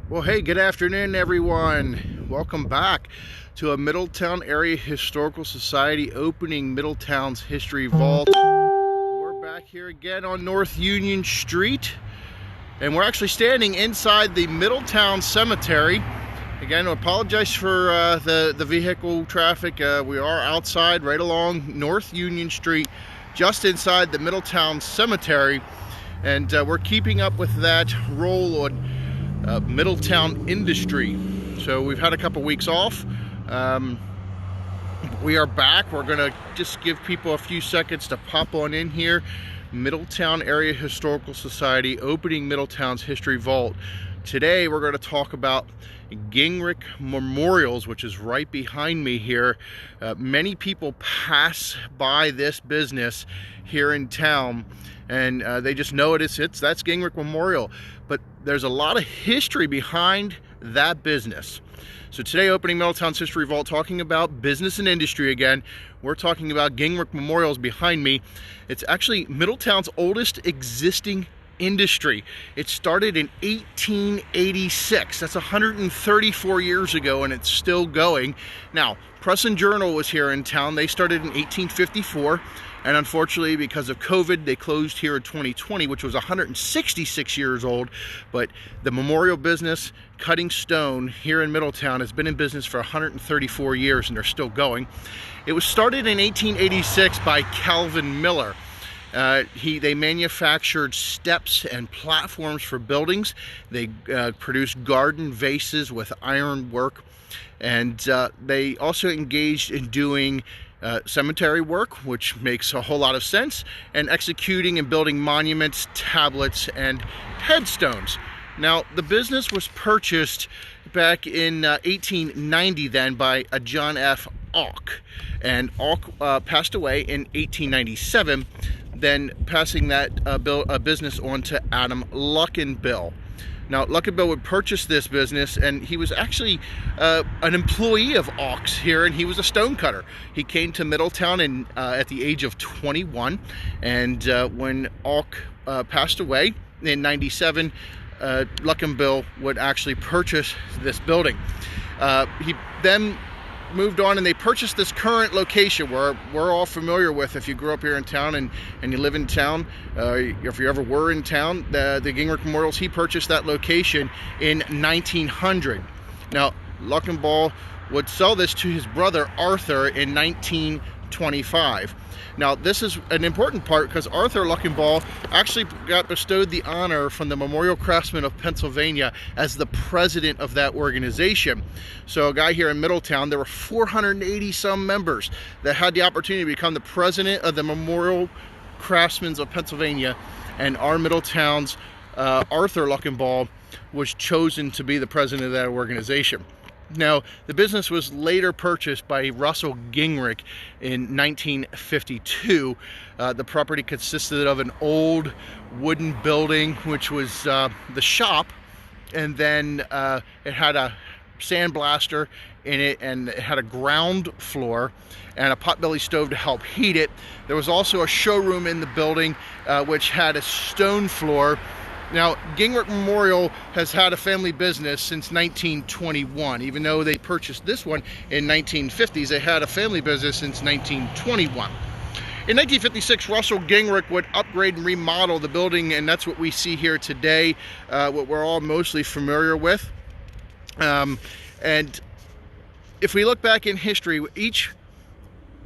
Well, hey, good afternoon, everyone. Welcome back to a Middletown Area Historical Society opening Middletowns History Vault. We're back here again on North Union Street, and we're actually standing inside the Middletown Cemetery. Again, I apologize for the vehicle traffic. We are outside right along North Union Street, just inside the Middletown Cemetery, and we're keeping up with that roll on Middletown industry. So we've had a couple weeks off. We are back. We're going to just give people a few seconds to pop on in here. Middletown Area Historical Society opening Middletowns History Vault. Today we're going to talk about Gingrich Memorials, which is right behind me here. Many people pass by this business here in town, and they just know that's Gingrich Memorial. But there's a lot of history behind that business. So today, opening Middletowns History Vault, talking about business and industry again. We're talking about Gingrich Memorials behind me. It's actually Middletown's oldest existing industry. It started in 1886. That's 134 years ago, and it's still going. Now, Press and Journal was here in town. They started in 1854. And unfortunately, because of COVID, they closed here in 2020, which was 166 years old. But the memorial business, cutting stone here in Middletown, has been in business for 134 years, and they're still going. It was started in 1886 by Calvin Miller. They manufactured steps and platforms for buildings. They produced garden vases with iron work. And they also engaged in doing cemetery work, which makes a whole lot of sense, and executing and building monuments, tablets, and headstones. Now, the business was purchased back in 1890 then by a John F. Auck, and Auck passed away in 1897, then passing that business on to Adam Luckenbill. Now, Luckenbill would purchase this business, and he was actually an employee of Auck's here, and he was a stonecutter. He came to Middletown at the age of 21, and when Auck passed away in 97, Luckenbill would actually purchase this building. He then moved on, and they purchased this current location where we're all familiar with. If you grew up here in town and you live in town, if you ever were in town, the Gingrich Memorials, he purchased that location in 1900. Now, Luckenbill would sell this to his brother Arthur in 1925. Now, this is an important part because Arthur Luckenbill actually got bestowed the honor from the Memorial Craftsmen of Pennsylvania as the president of that organization. So a guy here in Middletown, there were 480 some members that had the opportunity to become the president of the Memorial Craftsmen of Pennsylvania, and our Middletown's Arthur Luckenbill was chosen to be the president of that organization. Now, the business was later purchased by Russell Gingrich in 1952. The property consisted of an old wooden building, which was the shop, and then it had a sandblaster in it, and it had a ground floor and a potbelly stove to help heat it. There was also a showroom in the building, which had a stone floor. Now, Gingrich Memorial has had a family business since 1921. Even though they purchased this one in 1950s, they had a family business since 1921. In 1956, Russell Gingrich would upgrade and remodel the building, and that's what we see here today, what we're all mostly familiar with. And if we look back in history, each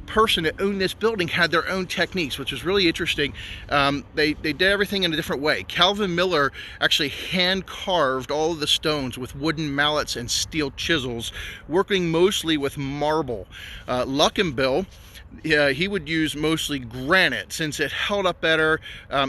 person that owned this building had their own techniques, which was really interesting. They did everything in a different way. Calvin Miller actually hand carved all of the stones with wooden mallets and steel chisels, working mostly with marble. Luckenbill, he would use mostly granite since it held up better.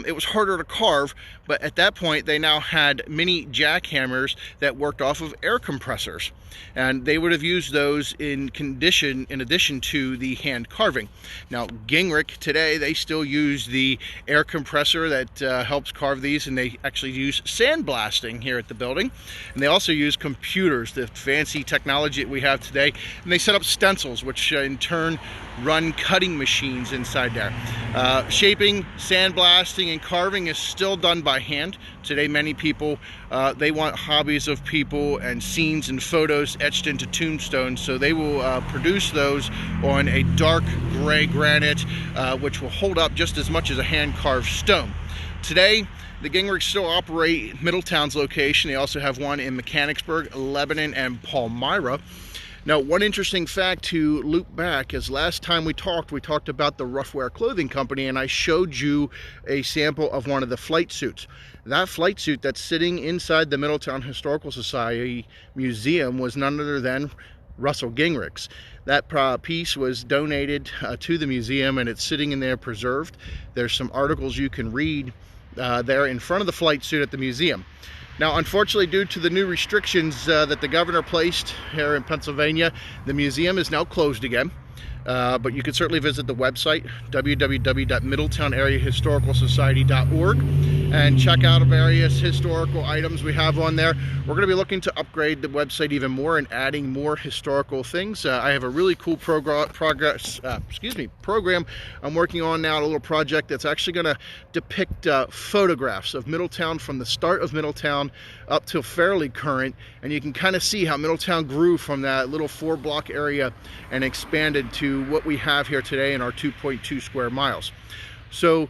It was harder to carve, but at that point they now had mini jackhammers that worked off of air compressors, and they would have used those in addition to the hand carving. Now, Gingrich today, they still use the air compressor that helps carve these, and they actually use sandblasting here at the building, and they also use computers, the fancy technology that we have today, and they set up stencils, which in turn run cutting machines inside there. Shaping, sandblasting, and carving is still done by hand. Today, many people, they want hobbies of people and scenes and photos etched into tombstones, so they will produce those on a dark gray granite, which will hold up just as much as a hand-carved stone. Today, the Gingrich still operate Middletowns location. They also have one in Mechanicsburg, Lebanon, and Palmyra. Now, one interesting fact to loop back is last time we talked about the Roughwear Clothing Company, and I showed you a sample of one of the flight suits. That flight suit that's sitting inside the Middletown Historical Society Museum was none other than Russell Gingrich's. That piece was donated to the museum, and it's sitting in there preserved. There's some articles you can read there in front of the flight suit at the museum. Now, unfortunately, due to the new restrictions that the governor placed here in Pennsylvania, the museum is now closed again. But you can certainly visit the website, www.middletownareahistoricalsociety.org, and check out various historical items we have on there. We're going to be looking to upgrade the website even more and adding more historical things. I have a really cool program I'm working on now, a little project that's actually going to depict photographs of Middletown from the start of Middletown up till fairly current, and you can kind of see how Middletown grew from that little 4-block area and expanded to what we have here today in our 2.2 square miles. So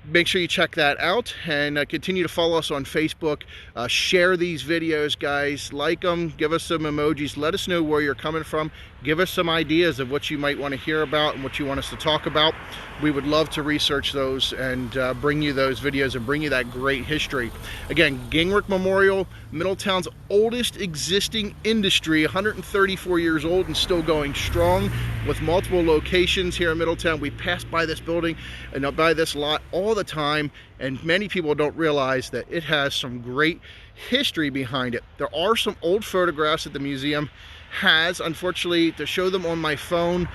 make sure you check that out, and continue to follow us on Facebook. Share these videos, guys. Like them, give us some emojis, let us know where you're coming from, give us some ideas of what you might want to hear about and what you want us to talk about. We would love to research those and bring you those videos and bring you that great history. Again, Gingrich Memorial, Middletown's oldest existing industry, 134 years old and still going strong, with multiple locations here in Middletown. We pass by this building and by this lot all the time, and many people don't realize that it has some great history behind it. There are some old photographs that the museum has. Unfortunately, to show them on my phone,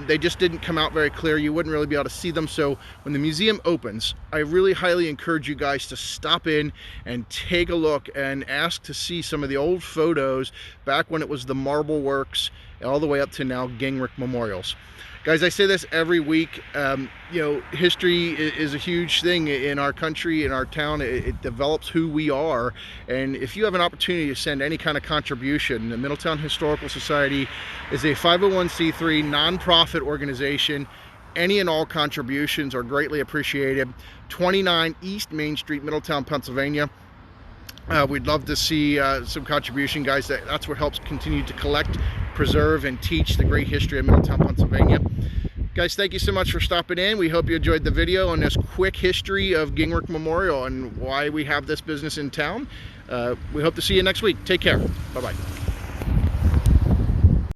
they just didn't come out very clear. You wouldn't really be able to see them. So when the museum opens, I really highly encourage you guys to stop in and take a look and ask to see some of the old photos back when it was the marble works all the way up to now Gingrich Memorials. Guys, I say this every week, you know, history is a huge thing in our country, in our town. It develops who we are, and if you have an opportunity to send any kind of contribution, the Middletown Historical Society is a 501c3 nonprofit organization. Any and all contributions are greatly appreciated. 29 East Main Street, Middletown, Pennsylvania. We'd love to see some contribution, guys. That's what helps continue to collect, preserve, and teach the great history of Middletown, Pennsylvania. Guys, thank you so much for stopping in. We hope you enjoyed the video on this quick history of Gingrich Memorial and why we have this business in town. We hope to see you next week. Take care. Bye-bye.